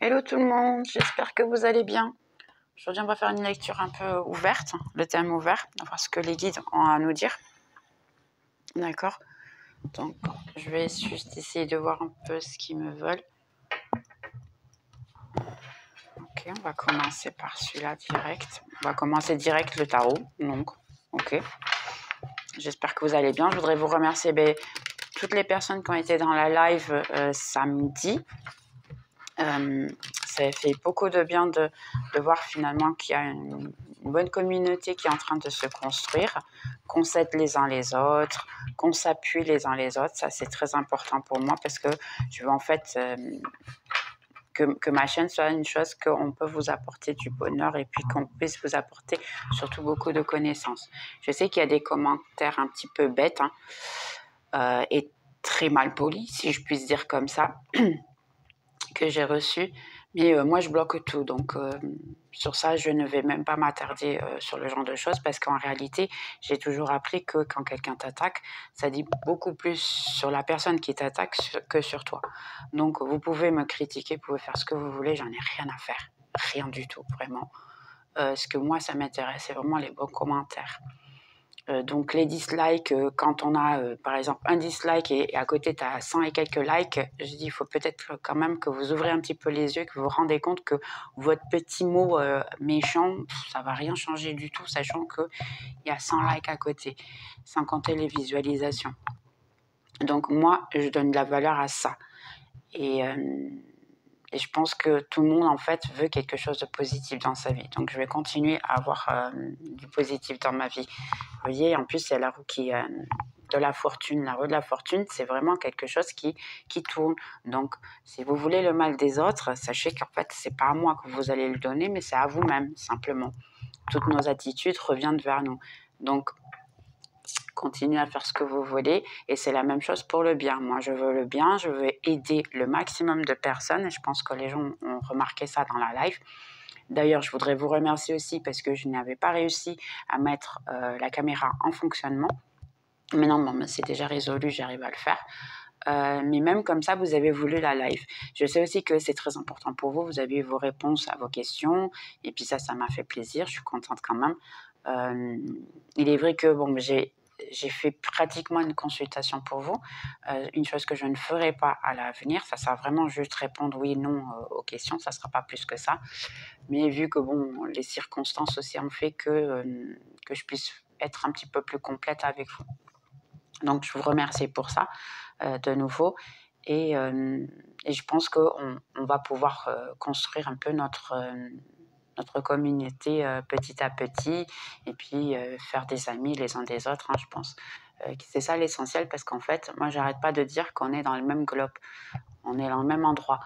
Hello tout le monde, j'espère que vous allez bien. Aujourd'hui, on va faire une lecture un peu ouverte, le thème ouvert, on va voir ce que les guides ont à nous dire. D'accord? Donc, je vais juste essayer de voir un peu ce qu'ils me veulent. Ok, on va commencer par celui-là direct. On va commencer direct le tarot, donc, ok. J'espère que vous allez bien. Je voudrais vous remercier toutes les personnes qui ont été dans la live samedi. Ça fait beaucoup de bien de voir finalement qu'il y a une bonne communauté qui est en train de se construire, qu'on s'aide les uns les autres, qu'on s'appuie les uns les autres. Ça, c'est très important pour moi parce que je veux en fait que ma chaîne soit une chose qu'on peut vous apporter du bonheur et puis qu'on puisse vous apporter surtout beaucoup de connaissances. Je sais qu'il y a des commentaires un petit peu bêtes et très mal polis, si je puis dire comme ça, que j'ai reçus. Mais moi, je bloque tout. Donc, sur ça, je ne vais même pas m'attarder sur le genre de choses parce qu'en réalité, j'ai toujours appris que quand quelqu'un t'attaque, ça dit beaucoup plus sur la personne qui t'attaque que sur toi. Donc, vous pouvez me critiquer, vous pouvez faire ce que vous voulez, j'en ai rien à faire. Rien du tout, vraiment. Ce que moi, ça m'intéresse, c'est vraiment les bons commentaires. Donc les dislikes, quand on a par exemple un dislike et à côté tu as 100 et quelques likes, je dis il faut peut-être quand même que vous ouvrez un petit peu les yeux, que vous vous rendez compte que votre petit mot méchant, ça va rien changer du tout, sachant qu'il y a 100 likes à côté, sans compter les visualisations. Donc moi, je donne de la valeur à ça. Et je pense que tout le monde, en fait, veut quelque chose de positif dans sa vie. Donc, je vais continuer à avoir du positif dans ma vie. Vous voyez, en plus, il y a la roue de la fortune. La roue de la fortune, c'est vraiment quelque chose qui tourne. Donc, si vous voulez le mal des autres, sachez qu'en fait, c'est pas à moi que vous allez le donner, mais c'est à vous-même, simplement. Toutes nos attitudes reviennent vers nous. Donc, continuez à faire ce que vous voulez et c'est la même chose pour le bien. Moi, je veux le bien, je veux aider le maximum de personnes et je pense que les gens ont remarqué ça dans la live. D'ailleurs, je voudrais vous remercier aussi parce que je n'avais pas réussi à mettre la caméra en fonctionnement. Mais non, bon, c'est déjà résolu, j'arrive à le faire. Mais même comme ça, vous avez voulu la live. Je sais aussi que c'est très important pour vous. Vous avez eu vos réponses à vos questions. Et puis ça m'a fait plaisir. Je suis contente quand même. Il est vrai que bon, j'ai fait pratiquement une consultation pour vous. Une chose que je ne ferai pas à l'avenir, ça sera vraiment juste répondre oui, non aux questions. Ça ne sera pas plus que ça. Mais vu que bon, les circonstances aussi ont fait que je puisse être un petit peu plus complète avec vous. Donc, je vous remercie pour ça, de nouveau. Et je pense qu'on va pouvoir construire un peu notre communauté petit à petit et puis faire des amis les uns des autres, je pense. C'est ça l'essentiel parce qu'en fait, moi, j'arrête pas de dire qu'on est dans le même globe, on est dans le même endroit.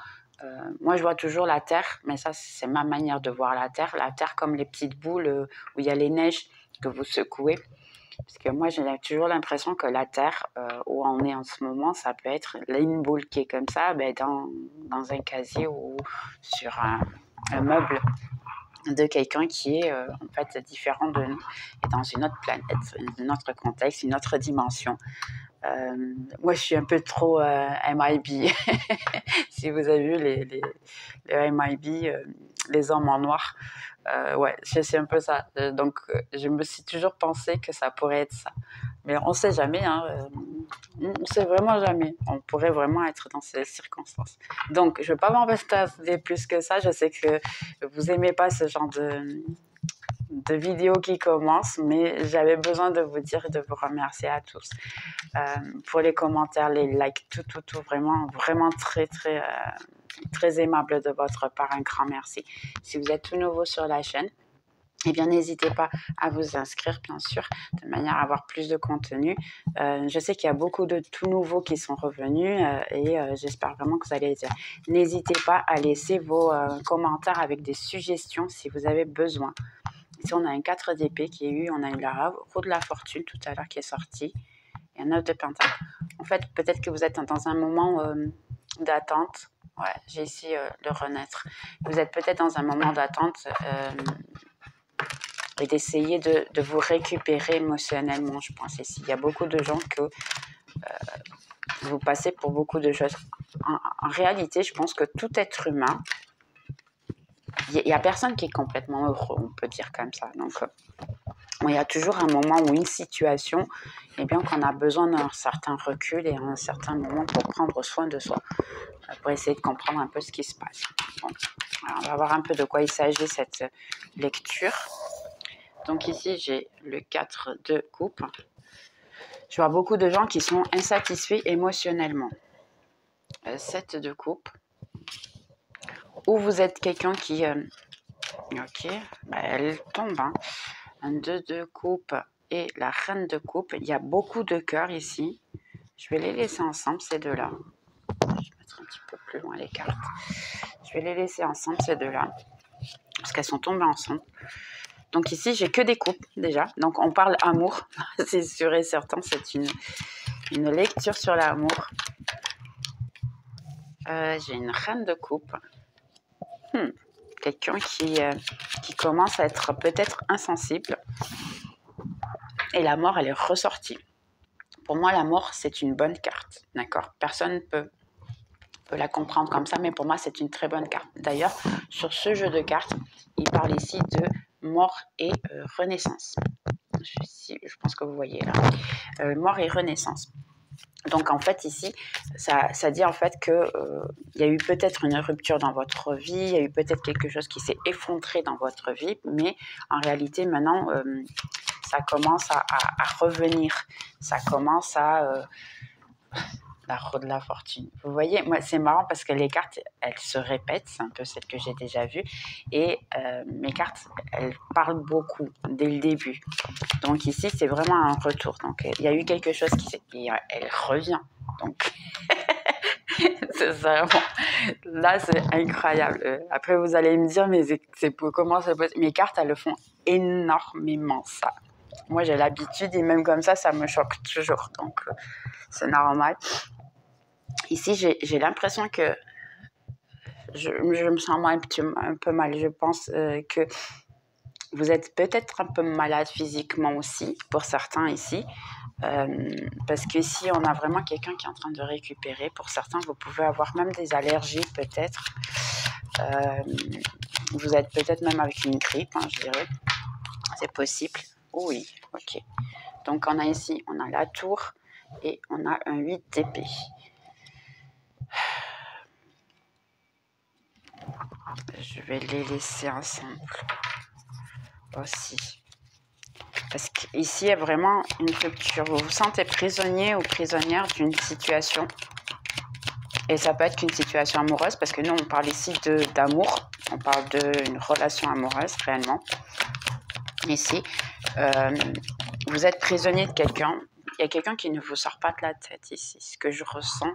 Moi, je vois toujours la Terre, mais ça, c'est ma manière de voir la Terre comme les petites boules où il y a les neiges que vous secouez. Parce que moi, j'ai toujours l'impression que la Terre, où on est en ce moment, ça peut être une boule qui est comme ça, dans un casier ou sur un meuble de quelqu'un qui est en fait différent de nous et dans une autre planète, un autre contexte, une autre dimension. Moi, je suis un peu trop MIB. Si vous avez vu les MIB, les hommes en noir, ouais, c'est un peu ça. Donc, je me suis toujours pensé que ça pourrait être ça. Mais on ne sait jamais, on ne sait vraiment jamais. On pourrait vraiment être dans ces circonstances. Donc, je ne vais pas m'embêter plus que ça. Je sais que vous n'aimez pas ce genre de vidéos qui commencent, mais j'avais besoin de vous dire et de vous remercier à tous. Pour les commentaires, les likes, tout, vraiment très aimable de votre part, un grand merci. Si vous êtes tout nouveau sur la chaîne, eh bien, n'hésitez pas à vous inscrire, bien sûr, de manière à avoir plus de contenu. Je sais qu'il y a beaucoup de tout nouveaux qui sont revenus et j'espère vraiment que vous allez les aider. N'hésitez pas à laisser vos commentaires avec des suggestions si vous avez besoin. Ici, on a un 4 d'épée qui est eu, on a eu la roue de la fortune tout à l'heure qui est sortie et un 9 de pentacle. En fait, peut-être que vous êtes dans un moment d'attente. Ouais, j'ai ici le renaître. Vous êtes peut-être dans un moment d'attente et d'essayer de vous récupérer émotionnellement, je pense ici. Il y a beaucoup de gens que vous passez pour beaucoup de choses. En réalité, je pense que tout être humain il n'y a personne qui est complètement heureux, on peut dire comme ça. Donc, il y a toujours un moment ou une situation, eh bien, qu'on a besoin d'un certain recul et un certain moment pour prendre soin de soi, pour essayer de comprendre un peu ce qui se passe. Bon, alors on va voir un peu de quoi il s'agit cette lecture. Donc ici, j'ai le 4 de coupe. Je vois beaucoup de gens qui sont insatisfaits émotionnellement. 7 de coupe. Ou vous êtes quelqu'un qui... ok, elle tombe. Hein. Un 2 de coupe et la reine de coupe. Il y a beaucoup de cœurs ici. Je vais les laisser ensemble, ces deux-là. Je vais mettre un petit peu plus loin les cartes. Je vais les laisser ensemble, ces deux-là. Parce qu'elles sont tombées ensemble. Donc ici, j'ai que des coupes, déjà. Donc on parle amour. C'est sûr et certain, c'est une lecture sur l'amour. J'ai une reine de coupe. Quelqu'un qui commence à être peut-être insensible. Et la mort, elle est ressortie. Pour moi, la mort, c'est une bonne carte. D'accord ? Personne ne peut la comprendre comme ça, mais pour moi, c'est une très bonne carte. D'ailleurs, sur ce jeu de cartes, il parle ici de mort et renaissance. Je pense que vous voyez là. Mort et renaissance. Donc en fait ici, ça dit en fait que y a eu peut-être une rupture dans votre vie, il y a eu peut-être quelque chose qui s'est effondré dans votre vie, mais en réalité maintenant, ça commence à revenir, ça commence à... la roue de la fortune. Vous voyez, moi c'est marrant parce que les cartes, elles se répètent, c'est un peu celle que j'ai déjà vue, et mes cartes, elles parlent beaucoup dès le début. Donc ici, c'est vraiment un retour. Donc il y a eu quelque chose elle revient. Donc c'est vraiment, là c'est incroyable. Après vous allez me dire, mais comment c'est possible? Mes cartes, elles le font énormément ça. Moi j'ai l'habitude et même comme ça me choque toujours. Donc c'est normal. Ici, j'ai l'impression que je me sens un peu mal. Je pense que vous êtes peut-être un peu malade physiquement aussi, pour certains ici. Parce qu'ici, on a vraiment quelqu'un qui est en train de récupérer. Pour certains, vous pouvez avoir même des allergies, peut-être. Vous êtes peut-être même avec une grippe, hein, je dirais. C'est possible. Oui, ok. Donc, on a ici, on a la tour et on a un 8 d'épée. Je vais les laisser ensemble aussi. Parce qu'ici, il y a vraiment une rupture. Vous vous sentez prisonnier ou prisonnière d'une situation. Et ça peut être qu'une situation amoureuse, parce que nous, on parle ici d'amour. On parle d'une relation amoureuse, réellement. Ici, vous êtes prisonnier de quelqu'un. Il y a quelqu'un qui ne vous sort pas de la tête ici, ce que je ressens.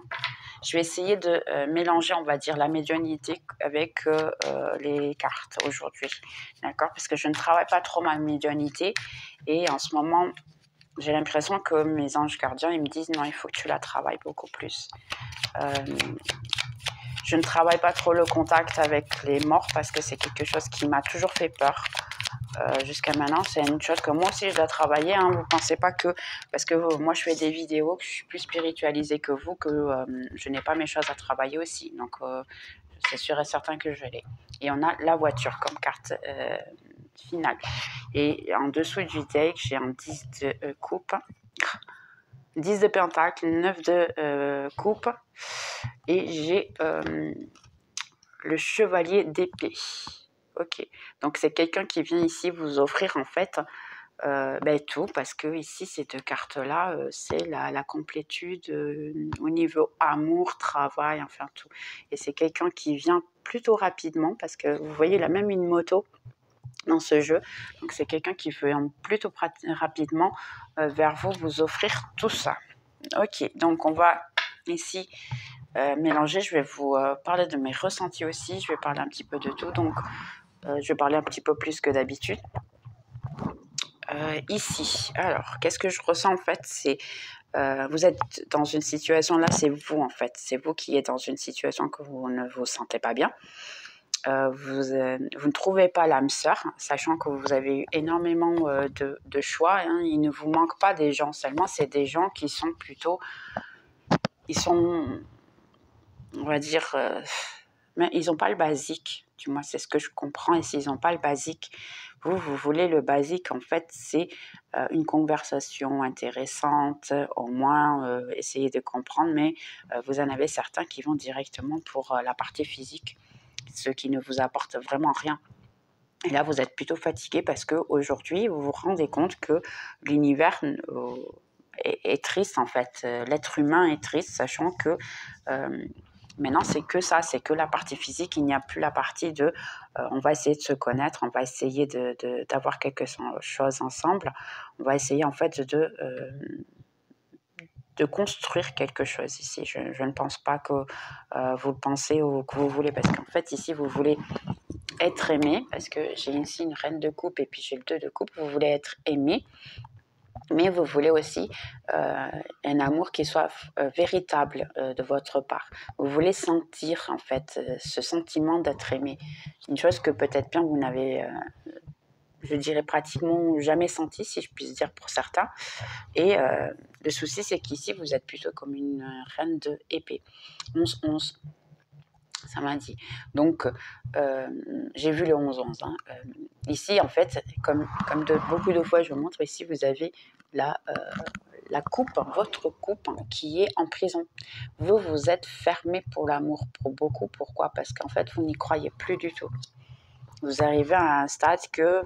Je vais essayer de mélanger, on va dire, la médiumnité avec les cartes aujourd'hui. D'accord ? Parce que je ne travaille pas trop ma médiumnité. Et en ce moment, j'ai l'impression que mes anges gardiens, ils me disent non, il faut que tu la travailles beaucoup plus. Je ne travaille pas trop le contact avec les morts parce que c'est quelque chose qui m'a toujours fait peur. Jusqu'à maintenant, c'est une chose que moi aussi je dois travailler. Hein. Vous ne pensez pas que, parce que moi je fais des vidéos, que je suis plus spiritualisée que vous, que je n'ai pas mes choses à travailler aussi. Donc c'est sûr et certain que je l'ai. Et on a la voiture comme carte finale. Et en dessous du deck, j'ai un 10 de coupe, 10 de pentacle, 9 de coupe, et j'ai le chevalier d'épée. Ok, donc c'est quelqu'un qui vient ici vous offrir en fait tout, parce que ici ces deux cartes-là, c'est la complétude au niveau amour, travail, enfin tout. Et c'est quelqu'un qui vient plutôt rapidement, parce que vous voyez, il a même une moto dans ce jeu. Donc c'est quelqu'un qui veut plutôt rapidement vers vous offrir tout ça. Ok, donc on va ici mélanger. Je vais vous parler de mes ressentis aussi. Je vais parler un petit peu de tout. Donc je vais parler un petit peu plus que d'habitude. Ici, alors, qu'est-ce que je ressens en fait? C'est vous êtes dans une situation, là c'est vous en fait. C'est vous qui êtes dans une situation que vous ne vous sentez pas bien. Vous ne trouvez pas l'âme sœur, sachant que vous avez eu énormément de choix. Hein. Il ne vous manque pas des gens seulement, c'est des gens qui sont plutôt... Ils sont, on va dire... mais ils n'ont pas le basique. Du moins, c'est ce que je comprends. Et s'ils n'ont pas le basique, vous voulez le basique. En fait, c'est une conversation intéressante, au moins essayer de comprendre. Mais vous en avez certains qui vont directement pour la partie physique, ce qui ne vous apporte vraiment rien. Et là, vous êtes plutôt fatigué parce qu'aujourd'hui, vous vous rendez compte que l'univers est triste, en fait. L'être humain est triste, sachant que maintenant, c'est que ça, c'est que la partie physique. Il n'y a plus la partie de on va essayer de se connaître, on va essayer d'avoir quelque chose ensemble. On va essayer, en fait, de construire quelque chose ici. Je ne pense pas que vous le pensez ou que vous voulez, parce qu'en fait, ici, vous voulez être aimé, parce que j'ai ici une reine de coupe et puis j'ai le 2 de coupe. Vous voulez être aimé, mais vous voulez aussi un amour qui soit véritable de votre part. Vous voulez sentir, en fait, ce sentiment d'être aimé. Une chose que peut-être bien vous n'avez, je dirais, pratiquement jamais senti, si je puis dire, pour certains. Et le souci, c'est qu'ici, vous êtes plutôt comme une reine de épée. 11-11. Ça m'a dit. Donc, j'ai vu le 11-11. Hein. Ici, en fait, comme beaucoup de fois je vous montre, ici, vous avez la coupe, votre coupe qui est en prison. Vous êtes fermé pour l'amour, pour beaucoup. Pourquoi? Parce qu'en fait, vous n'y croyez plus du tout. Vous arrivez à un stade que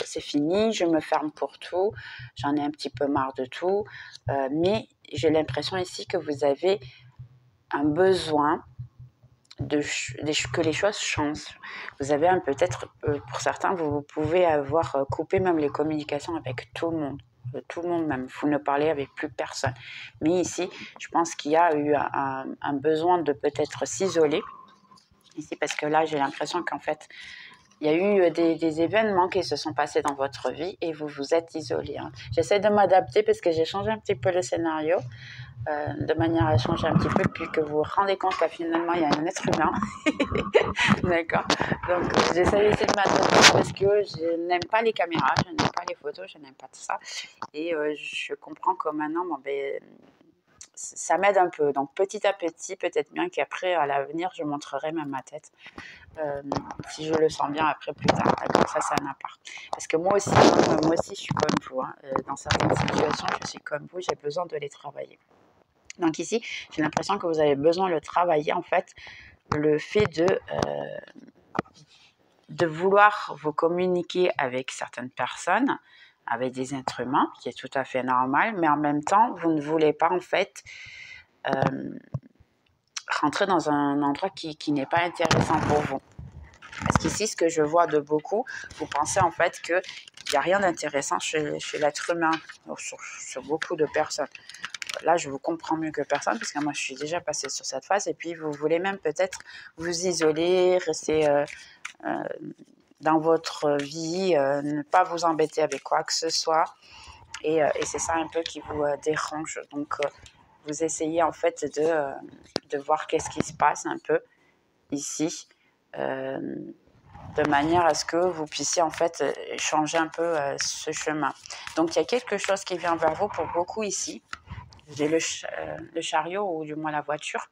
c'est fini, je me ferme pour tout, j'en ai un petit peu marre de tout. Mais j'ai l'impression ici que vous avez un besoin que les choses changent. Vous avez peut-être, pour certains, vous pouvez avoir coupé même les communications avec tout le monde. Tout le monde même, vous ne parlez avec plus personne. Mais ici, je pense qu'il y a eu un besoin de peut-être s'isoler. Ici, parce que là, j'ai l'impression qu'en fait, il y a eu des événements qui se sont passés dans votre vie et vous vous êtes isolé. Hein. J'essaie de m'adapter parce que j'ai changé un petit peu le scénario. De manière à changer un petit peu, puis que vous vous rendez compte que finalement il y a un être humain. D'accord. Donc j'essaie aussi de m'adapter parce que je n'aime pas les caméras, je n'aime pas les photos, je n'aime pas tout ça. Et je comprends que maintenant, ça m'aide un peu. Donc petit à petit, peut-être bien qu'après, à l'avenir, je montrerai même ma tête. Si je le sens bien après plus tard. D'accord, ça c'est un appart. Parce que moi aussi, je suis comme vous. Hein. Dans certaines situations, je suis comme vous, j'ai besoin de les travailler. Donc ici, j'ai l'impression que vous avez besoin de le travailler, en fait, le fait de vouloir vous communiquer avec certaines personnes, avec des êtres humains, qui est tout à fait normal, mais en même temps, vous ne voulez pas, en fait, rentrer dans un endroit qui n'est pas intéressant pour vous. Parce qu'ici, ce que je vois de beaucoup, vous pensez en fait qu'il n'y a rien d'intéressant chez l'être humain, sur beaucoup de personnes. Là, je vous comprends mieux que personne, parce que moi, je suis déjà passée sur cette phase. Et puis, vous voulez même peut-être vous isoler, rester dans votre vie, ne pas vous embêter avec quoi que ce soit. Et c'est ça un peu qui vous dérange. Donc, vous essayez en fait de voir qu'est-ce qui se passe un peu ici, de manière à ce que vous puissiez en fait changer un peu ce chemin. Donc, il y a quelque chose qui vient vers vous pour beaucoup ici. J'ai le chariot, ou du moins la voiture,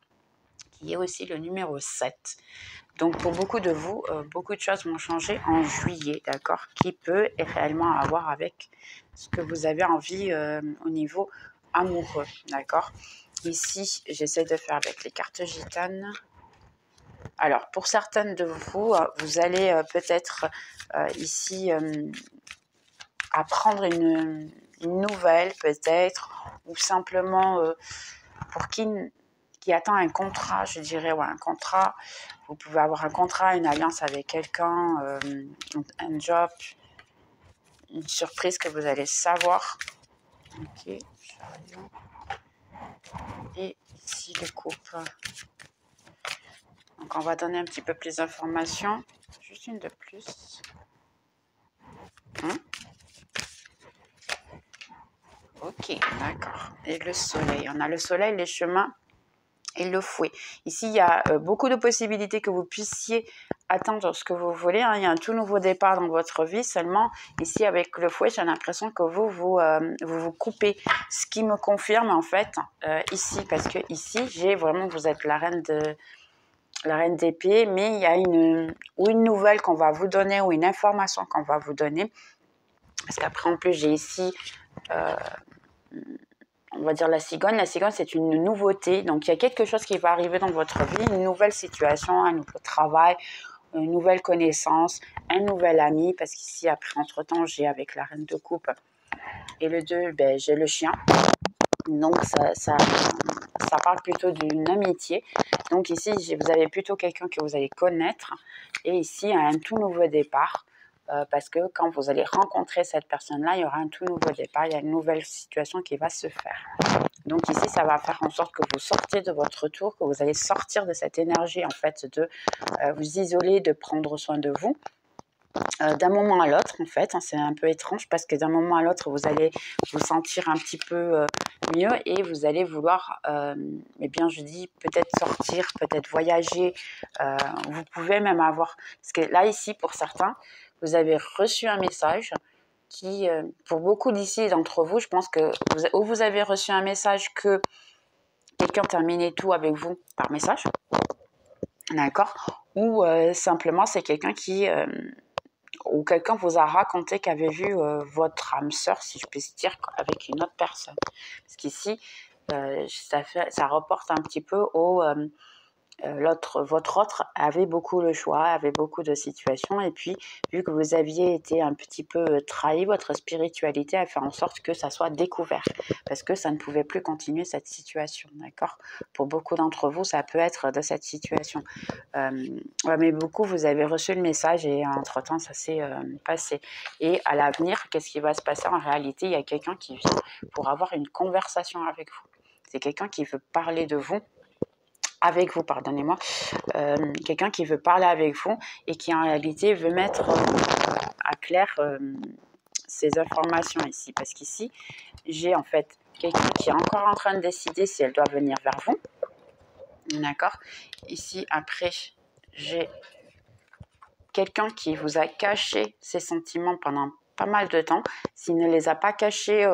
qui est aussi le numéro 7. Donc, pour beaucoup de vous, beaucoup de choses vont changer en juillet, d'accord? Qui peut réellement avoir avec ce que vous avez envie au niveau amoureux, d'accord? Ici, j'essaie de faire avec les cartes gitanes. Alors, pour certaines de vous, vous allez peut-être ici apprendre une nouvelle, peut-être, ou simplement pour qui attend un contrat, je dirais, un contrat. Vous pouvez avoir un contrat, une alliance avec quelqu'un, un job, une surprise que vous allez savoir. Ok, chariot. Et ici, le couple. Donc, on va donner un petit peu plus d'informations. Juste une de plus. Ok, d'accord. Et le soleil. On a le soleil, les chemins et le fouet. Ici, il y a beaucoup de possibilités que vous puissiez atteindre ce que vous voulez. Hein. Il y a un tout nouveau départ dans votre vie. Seulement, ici, avec le fouet, j'ai l'impression que vous coupez. Ce qui me confirme, en fait, ici, parce que ici, j'ai vraiment, vous êtes la reine la reine d'épée, mais il y a une nouvelle qu'on va vous donner ou une information qu'on va vous donner. Parce qu'après, en plus, j'ai ici, on va dire la cigogne. La cigogne, c'est une nouveauté. Donc, il y a quelque chose qui va arriver dans votre vie, une nouvelle situation, un nouveau travail, une nouvelle connaissance, un nouvel ami. Parce qu'ici, après, entre-temps, j'ai avec la reine de coupe et le 2, j'ai le chien. Donc, ça parle plutôt d'une amitié. Donc, ici, vous avez plutôt quelqu'un que vous allez connaître. Et ici, un tout nouveau départ. Parce que quand vous allez rencontrer cette personne-là, il y aura un tout nouveau départ. Il y a une nouvelle situation qui va se faire. Donc, ici, ça va faire en sorte que vous sortez de votre tour, que vous allez sortir de cette énergie, en fait, de vous isoler, de prendre soin de vous. D'un moment à l'autre, en fait, c'est un peu étrange parce que d'un moment à l'autre, vous allez vous sentir un petit peu mieux et vous allez vouloir, eh bien, je dis peut-être sortir, peut-être voyager. Vous pouvez même avoir, parce que là, ici, pour certains, vous avez reçu un message qui, pour beaucoup d'ici d'entre vous, je pense que vous avez reçu un message que quelqu'un terminait tout avec vous par message, d'accord, ou simplement c'est quelqu'un qui ou quelqu'un vous a raconté qu'avait vu votre âme sœur, si je puis dire, avec une autre personne. Parce qu'ici, ça reporte un petit peu au... votre autre avait beaucoup le choix, avait beaucoup de situations, et puis vu que vous aviez été un petit peu trahi, votre spiritualité a fait en sorte que ça soit découvert, parce que ça ne pouvait plus continuer cette situation, d'accord? Pour beaucoup d'entre vous, ça peut être de cette situation. Mais beaucoup, vous avez reçu le message et entre-temps, ça s'est passé. Et à l'avenir, qu'est-ce qui va se passer? En réalité, il y a quelqu'un qui vient pour avoir une conversation avec vous. C'est quelqu'un qui veut parler de vous, avec vous, pardonnez-moi, quelqu'un qui veut parler avec vous et qui en réalité veut mettre à clair ces informations ici. Parce qu'ici, j'ai en fait quelqu'un qui est encore en train de décider si elle doit venir vers vous. D'accord? Ici, après, j'ai quelqu'un qui vous a caché ses sentiments pendant pas mal de temps. S'il ne les a pas cachés...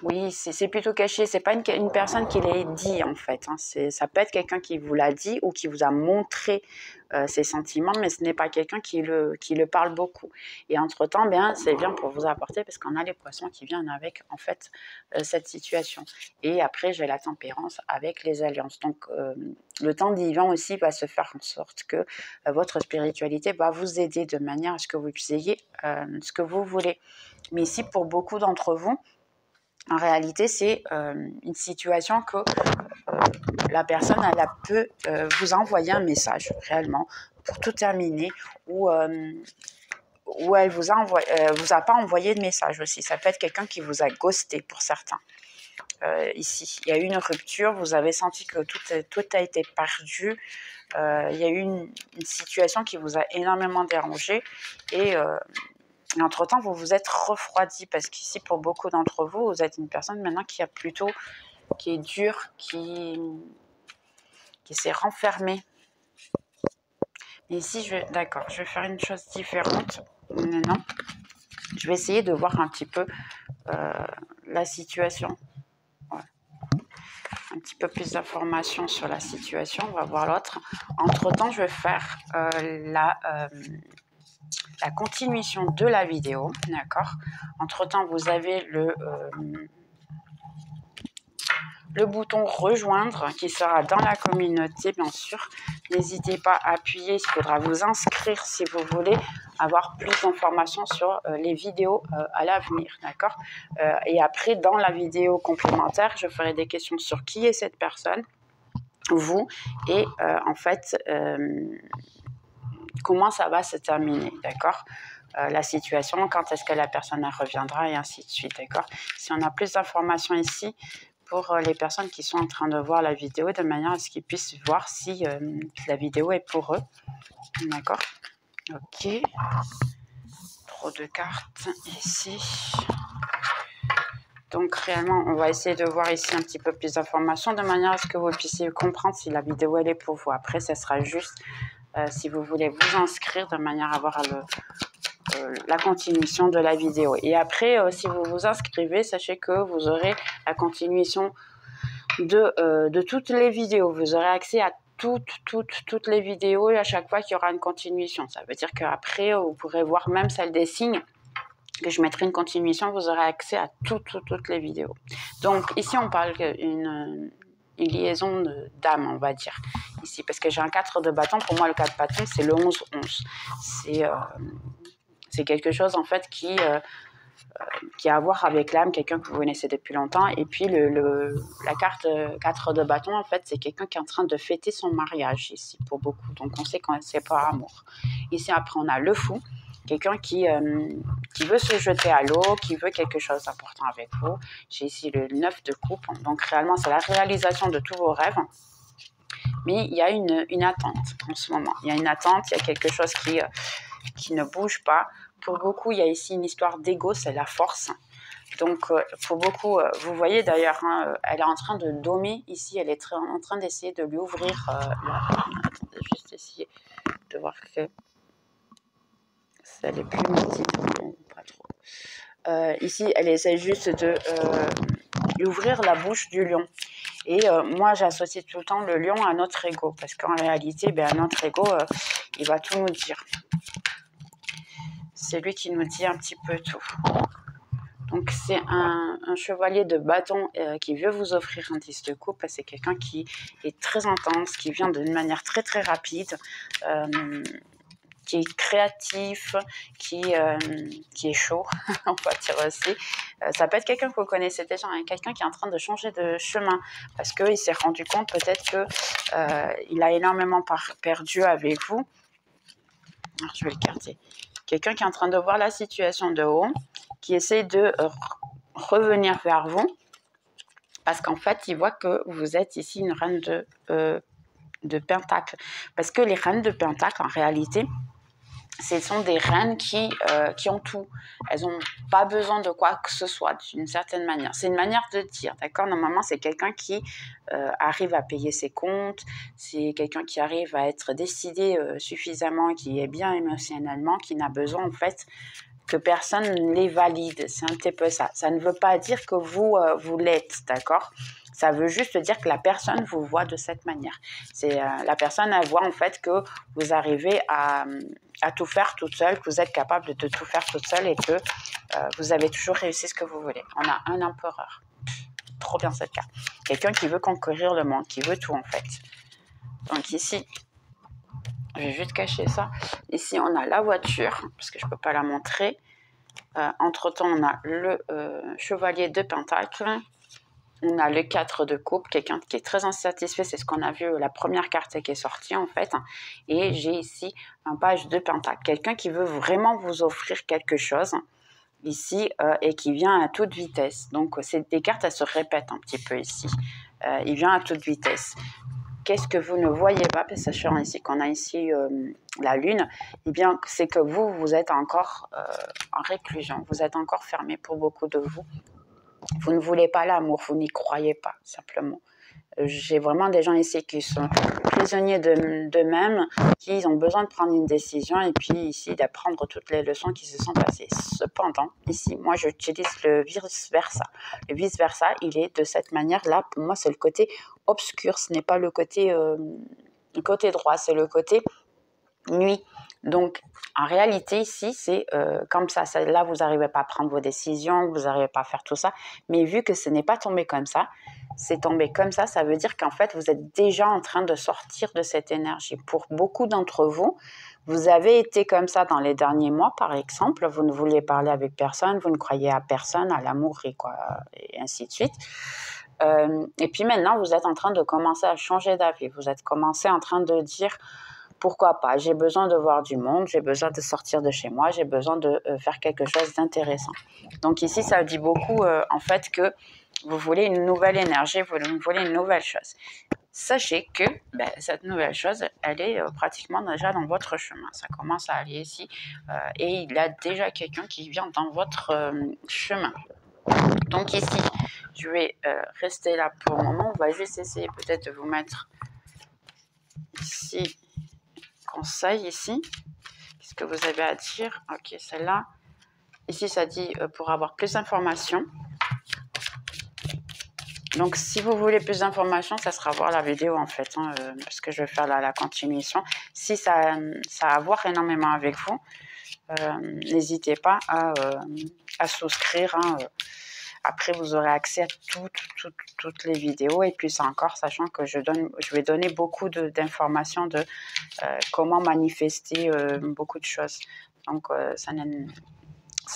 oui, c'est plutôt caché. C'est pas une personne qui l'a dit en fait. Ça peut être quelqu'un qui vous l'a dit ou qui vous a montré ses sentiments, mais ce n'est pas quelqu'un qui le parle beaucoup. Et entre-temps, c'est bien pour vous apporter parce qu'on a les poissons qui viennent avec en fait cette situation. Et après, j'ai la tempérance avec les alliances. Donc, le temps divin aussi va se faire en sorte que votre spiritualité va vous aider de manière à ce que vous puissiez ce que vous voulez. Mais ici, pour beaucoup d'entre vous, en réalité, c'est une situation que la personne elle peut vous envoyer un message réellement pour tout terminer ou elle vous a pas envoyé de message aussi. Ça peut être quelqu'un qui vous a ghosté pour certains. Ici, il y a eu une rupture, vous avez senti que tout a été perdu. Il y a eu une situation qui vous a énormément dérangé et entre-temps, vous vous êtes refroidi parce qu'ici, pour beaucoup d'entre vous, vous êtes une personne maintenant qui est dure, qui s'est renfermée. Mais ici, je vais faire une chose différente maintenant. Je vais essayer de voir un petit peu la situation. Ouais. Un petit peu plus d'informations sur la situation. On va voir l'autre. Entre-temps, je vais faire la continuation de la vidéo, d'accord. Entre-temps, vous avez le bouton rejoindre qui sera dans la communauté, bien sûr. N'hésitez pas à appuyer, il faudra vous inscrire si vous voulez avoir plus d'informations sur les vidéos à l'avenir, d'accord. Et après, dans la vidéo complémentaire, je ferai des questions sur qui est cette personne, vous, et en fait... comment ça va se terminer, d'accord, la situation, quand est-ce que la personne reviendra et ainsi de suite, d'accord. Si on a plus d'informations ici pour les personnes qui sont en train de voir la vidéo, de manière à ce qu'ils puissent voir si la vidéo est pour eux, d'accord. Ok, trop de cartes ici. Donc réellement, on va essayer de voir ici un petit peu plus d'informations de manière à ce que vous puissiez comprendre si la vidéo elle est pour vous. Après, ça sera juste si vous voulez vous inscrire de manière à voir la continuation de la vidéo. Et après, si vous vous inscrivez, sachez que vous aurez la continuation de toutes les vidéos. Vous aurez accès à toutes les vidéos et à chaque fois qu'il y aura une continuation. Ça veut dire qu'après, vous pourrez voir même celle des signes, que je mettrai une continuation, vous aurez accès à toutes les vidéos. Donc ici, on parle d'une liaison d'âme, on va dire, ici, parce que j'ai un 4 de bâton. Pour moi, le 4 de bâton, c'est le 11-11. C'est quelque chose, en fait, qui a à voir avec l'âme, quelqu'un que vous connaissez depuis longtemps. Et puis, la carte 4 de bâton, en fait, c'est quelqu'un qui est en train de fêter son mariage, ici, pour beaucoup. Donc, on sait qu'on c'est pas amour. Ici, après, on a le fou. Quelqu'un qui veut se jeter à l'eau, qui veut quelque chose d'important avec vous. J'ai ici le 9 de coupe. Donc, réellement, c'est la réalisation de tous vos rêves. Mais il y a une attente en ce moment. Il y a une attente, il y a quelque chose qui ne bouge pas. Pour beaucoup, il y a ici une histoire d'ego, c'est la force. Donc, pour beaucoup, vous voyez d'ailleurs, hein, elle est en train de dommer ici. Elle est en train d'essayer de lui ouvrir. Attendez, juste essayer de voir que... Elle est plus nitide, bon, pas trop. Ici, elle essaie juste de lui ouvrir la bouche du lion. Et moi, j'associe tout le temps le lion à notre ego, parce qu'en réalité, notre ego, il va tout nous dire. C'est lui qui nous dit un petit peu tout. Donc, c'est un chevalier de bâton qui veut vous offrir un 10 de coupe. C'est quelqu'un qui est très intense, qui vient d'une manière très, très rapide. Qui est créatif, qui est chaud, on va dire aussi. Ça peut être quelqu'un que vous connaissez déjà, hein, quelqu'un qui est en train de changer de chemin, parce qu'il s'est rendu compte peut-être qu'il a énormément perdu avec vous. Alors, je vais l'écarter. Quelqu'un qui est en train de voir la situation de haut, qui essaie de revenir vers vous, parce qu'en fait, il voit que vous êtes ici une reine de Pentacle. Parce que les reines de Pentacle, en réalité, ce sont des reines qui ont tout. Elles n'ont pas besoin de quoi que ce soit, d'une certaine manière. C'est une manière de dire, d'accord? Normalement, c'est quelqu'un qui arrive à payer ses comptes, c'est quelqu'un qui arrive à être décidé suffisamment, qui est bien émotionnellement, qui n'a besoin, en fait, que personne les valide. C'est un petit peu ça. Ça ne veut pas dire que vous l'êtes, d'accord? Ça veut juste dire que la personne vous voit de cette manière. La personne, elle voit en fait que vous arrivez à tout faire toute seule, que vous êtes capable de tout faire toute seule et que vous avez toujours réussi ce que vous voulez. On a un empereur. Trop bien cette carte. Quelqu'un qui veut conquérir le monde, qui veut tout en fait. Donc ici, je vais juste cacher ça. Ici, on a la voiture, parce que je ne peux pas la montrer. Entre-temps, on a le chevalier de Pentacle. On a le 4 de coupe, quelqu'un qui est très insatisfait, c'est ce qu'on a vu, la première carte qui est sortie en fait. Et j'ai ici un page de Pentacle, quelqu'un qui veut vraiment vous offrir quelque chose ici et qui vient à toute vitesse. Donc, des cartes, elles se répètent un petit peu ici. Il vient à toute vitesse. Qu'est-ce que vous ne voyez pas, sachant ici qu'on a ici la lune, eh bien, c'est que vous êtes encore en réclusion, vous êtes encore fermé pour beaucoup de vous. Vous ne voulez pas l'amour, vous n'y croyez pas, simplement. J'ai vraiment des gens ici qui sont prisonniers d'eux-mêmes, qui ont besoin de prendre une décision et puis ici d'apprendre toutes les leçons qui se sont passées. Cependant, ici, moi, j'utilise le vice-versa. Le vice-versa, il est de cette manière-là. Pour moi, c'est le côté obscur. Ce n'est pas le côté droit, c'est le côté nuit. Donc, en réalité, ici, c'est comme ça. Là, vous n'arrivez pas à prendre vos décisions, vous n'arrivez pas à faire tout ça. Mais vu que ce n'est pas tombé comme ça, c'est tombé comme ça veut dire qu'en fait, vous êtes déjà en train de sortir de cette énergie. Pour beaucoup d'entre vous, vous avez été comme ça dans les derniers mois, par exemple. Vous ne vouliez parler avec personne, vous ne croyez à personne, à l'amour et ainsi de suite. Et puis maintenant, vous êtes en train de commencer à changer d'avis. Vous êtes commencé en train de dire... Pourquoi pas? J'ai besoin de voir du monde, j'ai besoin de sortir de chez moi, j'ai besoin de faire quelque chose d'intéressant. Donc ici, ça dit beaucoup en fait que vous voulez une nouvelle énergie, vous voulez une nouvelle chose. Sachez que cette nouvelle chose, elle est pratiquement déjà dans votre chemin. Ça commence à aller ici et il y a déjà quelqu'un qui vient dans votre chemin. Donc ici, je vais rester là pour le moment. On va juste essayer peut-être de vous mettre ici... conseil ici. Qu'est-ce que vous avez à dire? Ok, celle-là. Ici, ça dit pour avoir plus d'informations. Donc, si vous voulez plus d'informations, ça sera voir la vidéo en fait, hein, parce que je vais faire la continuation. Si ça a à voir énormément avec vous, n'hésitez pas à souscrire. Hein, après, vous aurez accès à toutes les vidéos et plus encore, sachant que je vais donner beaucoup d'informations de comment manifester beaucoup de choses. Donc, ça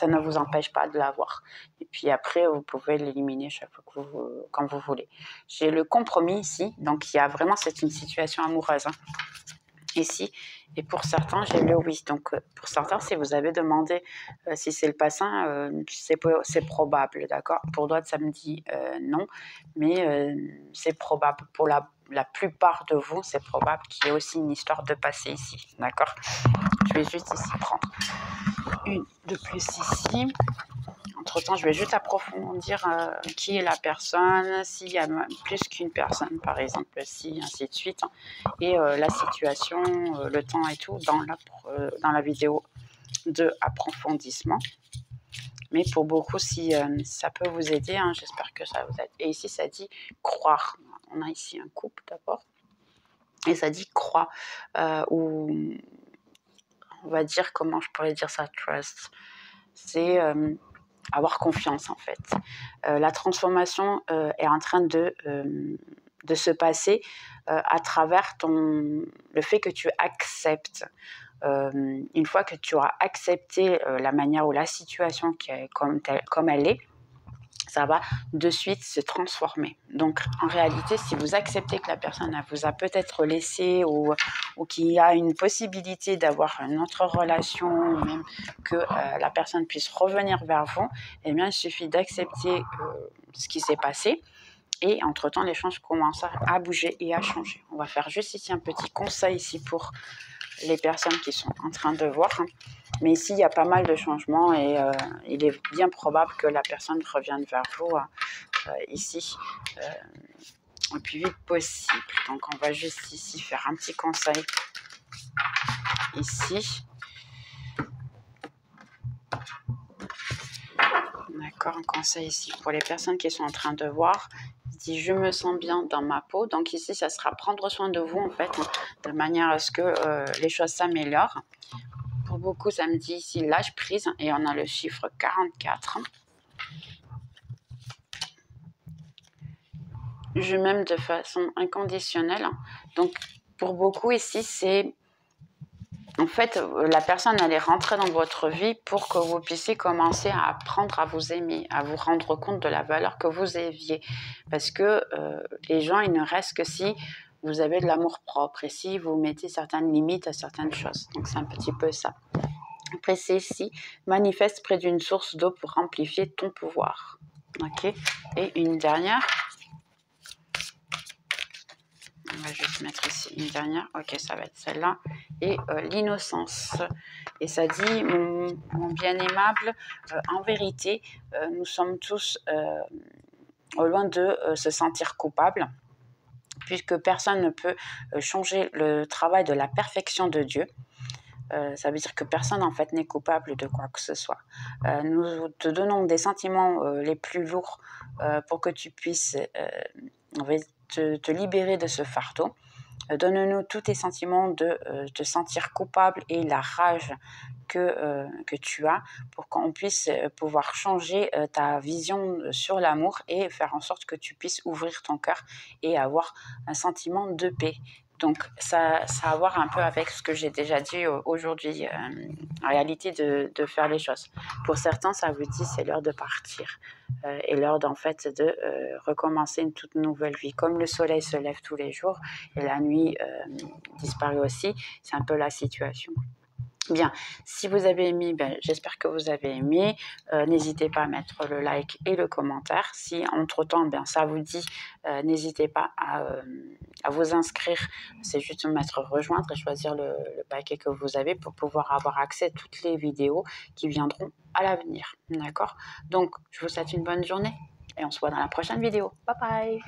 ne vous empêche pas de l'avoir. Et puis après, vous pouvez l'éliminer chaque fois quand vous voulez. J'ai le compromis ici. Donc, il y a vraiment, c'est une situation amoureuse. Hein, ici. Et pour certains, j'ai le oui. Donc, pour certains, si vous avez demandé si c'est le passant, c'est probable, d'accord? Pour d'autres, ça me dit non. Mais c'est probable. Pour la plupart de vous, c'est probable qu'il y ait aussi une histoire de passé ici, d'accord? Je vais juste ici prendre une de plus ici. Entre-temps, je vais juste approfondir qui est la personne, s'il y a plus qu'une personne, par exemple, si, ainsi de suite. Et la situation, le temps et tout dans la vidéo de approfondissement. Mais pour beaucoup, si ça peut vous aider, hein, j'espère que ça vous aide. Et ici, ça dit croire. On a ici un couple d'abord. Et ça dit croire. Ou on va dire, comment je pourrais dire ça, trust. C'est avoir confiance en fait. La transformation est en train de se passer à travers le fait que tu acceptes. Une fois que tu auras accepté la manière ou la situation qui est comme elle est, ça va de suite se transformer. Donc, en réalité, si vous acceptez que la personne vous a peut-être laissé ou qu'il y a une possibilité d'avoir une autre relation, ou même que la personne puisse revenir vers vous, eh bien, il suffit d'accepter ce qui s'est passé. Et entre-temps, les choses commencent à bouger et à changer. On va faire juste ici un petit conseil ici pour les personnes qui sont en train de voir. Mais ici, il y a pas mal de changements et il est bien probable que la personne revienne vers vous ici le plus vite possible. Donc, on va juste ici faire un petit conseil ici. D'accord, un conseil ici pour les personnes qui sont en train de voir. Il dit, je me sens bien dans ma peau. Donc ici, ça sera prendre soin de vous, en fait, de manière à ce que les choses s'améliorent. Pour beaucoup, ça me dit ici lâche prise et on a le chiffre 44. Je m'aime de façon inconditionnelle. Donc, pour beaucoup ici, c'est... En fait, la personne, elle est rentrée dans votre vie pour que vous puissiez commencer à apprendre à vous aimer, à vous rendre compte de la valeur que vous aviez. Parce que les gens, ils ne restent que si vous avez de l'amour propre et si vous mettez certaines limites à certaines choses. Donc, c'est un petit peu ça. Après, c'est ici, manifeste près d'une source d'eau pour amplifier ton pouvoir. Ok. Et une dernière. On va juste mettre ici une dernière. Ok, ça va être celle-là. Et l'innocence. Et ça dit, mon bien aimable, en vérité, nous sommes tous au loin de se sentir coupables, puisque personne ne peut changer le travail de la perfection de Dieu. Ça veut dire que personne en fait n'est coupable de quoi que ce soit. Nous te donnons des sentiments les plus lourds pour que tu puisses te libérer de ce fardeau. Donne-nous tous tes sentiments de te sentir coupable et la rage que tu as pour qu'on puisse pouvoir changer ta vision sur l'amour et faire en sorte que tu puisses ouvrir ton cœur et avoir un sentiment de paix. Donc, ça a à voir un peu avec ce que j'ai déjà dit aujourd'hui, en réalité de faire les choses. Pour certains, ça vous dit c'est l'heure de partir et l'heure d'en fait de recommencer une toute nouvelle vie. Comme le soleil se lève tous les jours et la nuit disparaît aussi, c'est un peu la situation. Bien, si vous avez aimé, j'espère que vous avez aimé. N'hésitez pas à mettre le like et le commentaire. Si entre-temps, ça vous dit, n'hésitez pas à vous inscrire. C'est juste mettre rejoindre et choisir le paquet que vous avez pour pouvoir avoir accès à toutes les vidéos qui viendront à l'avenir. D'accord? Donc, je vous souhaite une bonne journée et on se voit dans la prochaine vidéo. Bye bye!